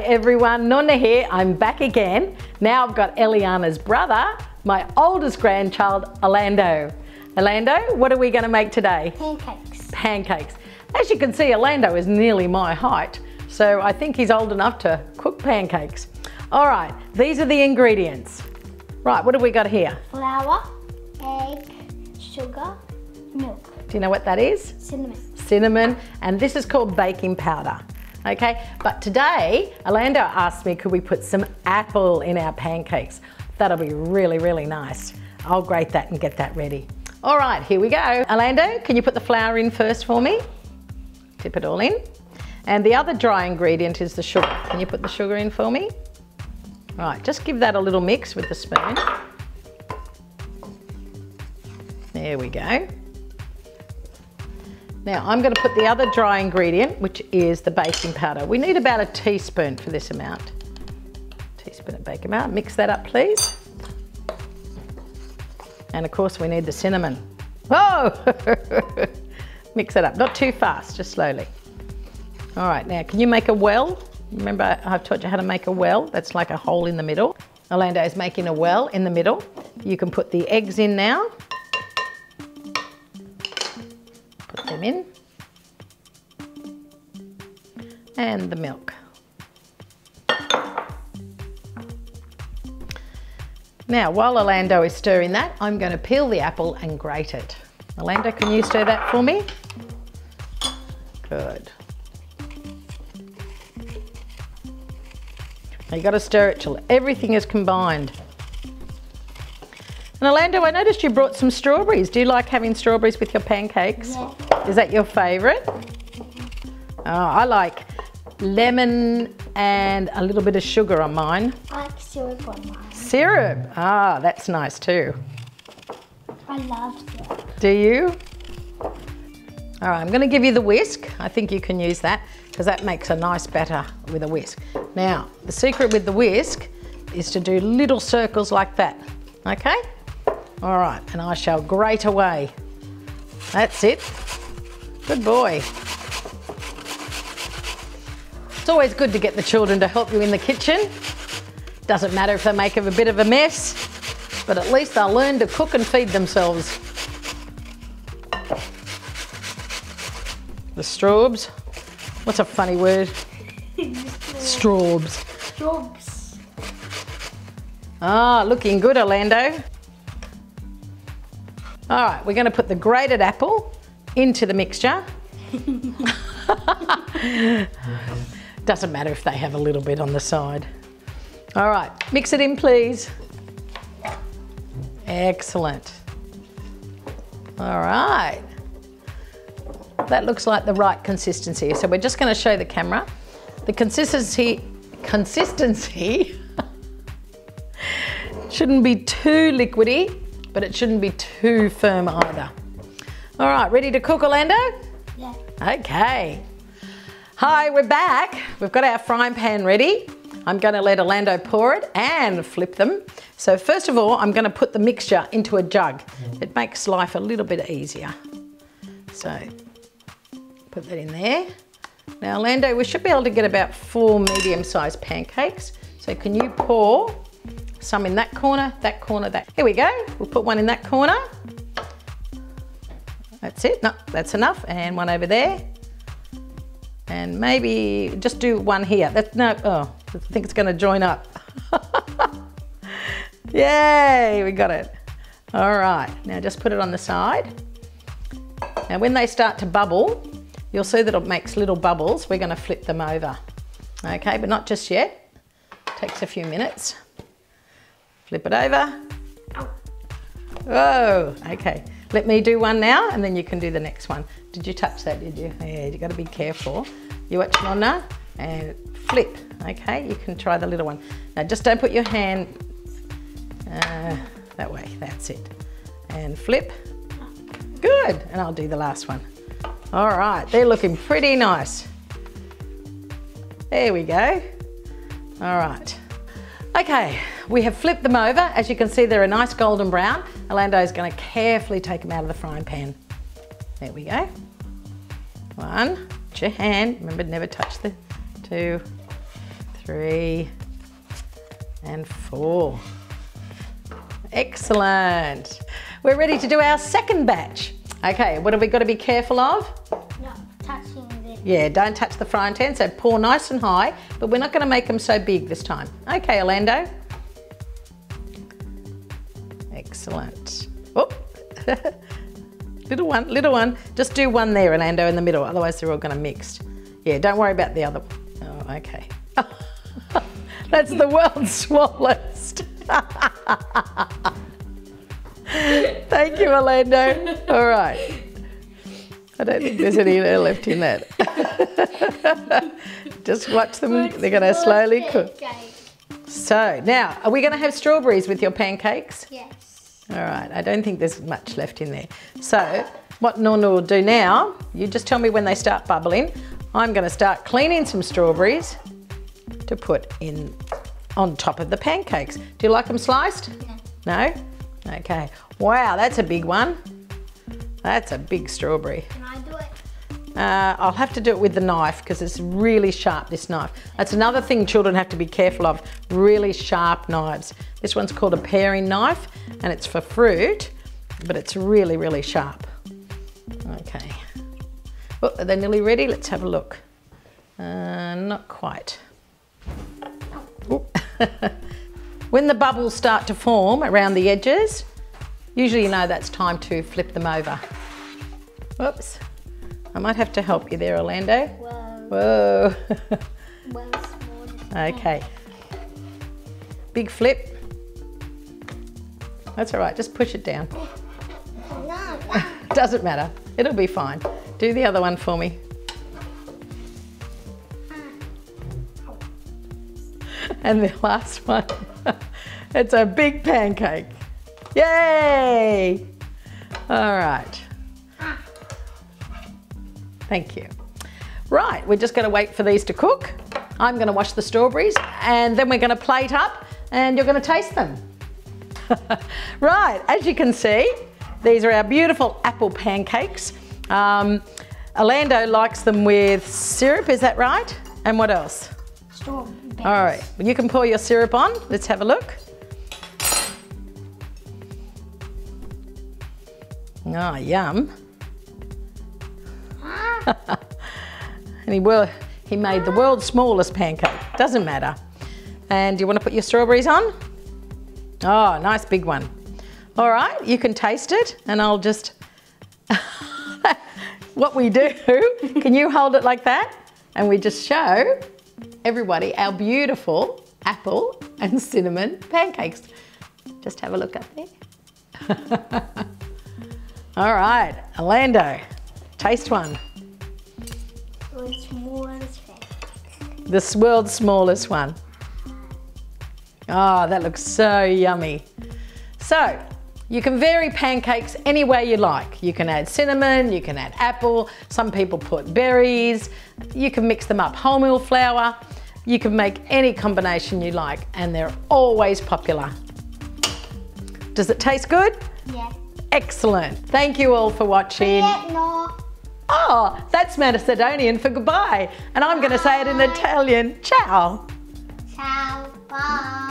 everyone, Nonna here. I'm back again. Now I've got Eliana's brother, my oldest grandchild, Orlando. Orlando, what are we going to make today? Pancakes. Pancakes. As you can see, Orlando is nearly my height, so I think he's old enough to cook pancakes. All right, these are the ingredients. Right, what have we got here? Flour, egg, sugar, milk. Do you know what that is? Cinnamon. Cinnamon, and this is called baking powder. Okay, but today, Orlando asked me, could we put some apple in our pancakes? That'll be really, really nice. I'll grate that and get that ready. All right, here we go. Orlando, can you put the flour in first for me? Dip it all in. And the other dry ingredient is the sugar. Can you put the sugar in for me? Right, just give that a little mix with the spoon. There we go. Now I'm going to put the other dry ingredient, which is the baking powder. We need about a teaspoon for this amount. Teaspoon of baking powder. Mix that up, please. And of course we need the cinnamon. Whoa! Mix it up, not too fast, just slowly. All right, now can you make a well? Remember I've taught you how to make a well? That's like a hole in the middle. Orlando is making a well in the middle. You can put the eggs in now. Put them in. And the milk. Now, while Orlando is stirring that, I'm going to peel the apple and grate it. Orlando, can you stir that for me? Good. Now you've got to stir it till everything is combined. And Orlando, I noticed you brought some strawberries. Do you like having strawberries with your pancakes? Yeah. Is that your favourite? Oh, I like lemon and a little bit of sugar on mine. I like syrup on mine. Syrup? Ah, that's nice too. I love syrup. Do you? All right, I'm going to give you the whisk. I think you can use that because that makes a nice batter with a whisk. Now, the secret with the whisk is to do little circles like that, okay? All right, and I shall grate away. That's it. Good boy. It's always good to get the children to help you in the kitchen. Doesn't matter if they make a bit of a mess, but at least they'll learn to cook and feed themselves. The straubs. What's a funny word? Straubs. Straubs. Ah, looking good, Orlando. All right, we're going to put the grated apple into the mixture. Doesn't matter if they have a little bit on the side. All right, mix it in, please. Excellent. All right. That looks like the right consistency. So we're just going to show the camera. The consistency shouldn't be too liquidy, but it shouldn't be too firm either. All right, ready to cook, Orlando? Yeah. Okay. Hi, we're back. We've got our frying pan ready. I'm going to let Orlando pour it and flip them. So first of all, I'm going to put the mixture into a jug. It makes life a little bit easier. So put that in there. Now, Orlando, we should be able to get about 4 medium-sized pancakes. So can you pour some in that corner, that. Here we go. We'll put one in that corner. That's it. No, that's enough. And one over there. And maybe just do one here. I think it's going to join up. Yay, we got it. All right, now just put it on the side. Now when they start to bubble, you'll see that it makes little bubbles. We're going to flip them over. Okay, but not just yet. Takes a few minutes. Flip it over. Whoa, okay. Let me do one now and then you can do the next one. Did you touch that, did you? Yeah, you got to be careful. You watch Nonna and flip, okay? You can try the little one. Now just don't put your hand that way, that's it. And flip. Good, and I'll do the last one. All right, they're looking pretty nice. There we go. All right. Okay, we have flipped them over. As you can see, they're a nice golden brown. Orlando is going to carefully take them out of the frying pan. There we go. One, put your hand, remember never touch the 2, 3 and 4. Excellent. We're ready to do our second batch. Okay, what have we got to be careful of? Not touching this. Yeah, don't touch the frying pan, so pour nice and high, but we're not going to make them so big this time. Okay, Orlando. Excellent. Oh, little one. Just do one there, Orlando, in the middle, otherwise they're all going to mix. Yeah, don't worry about the other one. Oh, okay. That's the world's smallest. Thank you, Orlando. All right. I don't think there's any left in that. Just watch them. They're going to slowly cook. So now, are we going to have strawberries with your pancakes? Yes. All right. I don't think there's much left in there. So what Nonna will do now, you just tell me when they start bubbling. I'm going to start cleaning some strawberries to put in on top of the pancakes. Do you like them sliced? No. No? Okay. Wow, that's a big one. That's a big strawberry. Can I do it? I'll have to do it with the knife because it's really sharp, this knife. That's another thing children have to be careful of, really sharp knives. This one's called a paring knife and it's for fruit, but it's really, really sharp. Okay. Oh, are they nearly ready? Let's have a look. Not quite. When the bubbles start to form around the edges, usually you know that's time to flip them over. Whoops. I might have to help you there, Orlando. Whoa. Whoa. Well, small. Okay. Big flip. That's all right, just push it down. No. Doesn't matter, it'll be fine. Do the other one for me. And the last one, it's a big pancake. Yay! All right. Thank you. Right, we're just going to wait for these to cook. I'm going to wash the strawberries and then we're going to plate up and you're going to taste them. Right, as you can see, these are our beautiful apple pancakes. Orlando likes them with syrup, is that right? And what else? Strawberries. All right, well, you can pour your syrup on. Let's have a look. Oh, yum. And he made the world's smallest pancake. Doesn't matter. And do you want to put your strawberries on? Oh, nice big one. All right, you can taste it and I'll just... What we do, can you hold it like that? And we just show everybody our beautiful apple and cinnamon pancakes. Just have a look up there. All right, Orlando, taste one. The world's smallest one. Oh, that looks so yummy. So, you can vary pancakes any way you like. You can add cinnamon, you can add apple, some people put berries, you can mix them up wholemeal flour, you can make any combination you like and they're always popular. Does it taste good? Yeah. Excellent. Thank you all for watching. No. Oh, that's Macedonian for goodbye. And I'm going to say it in Italian. Ciao. Ciao. Bye.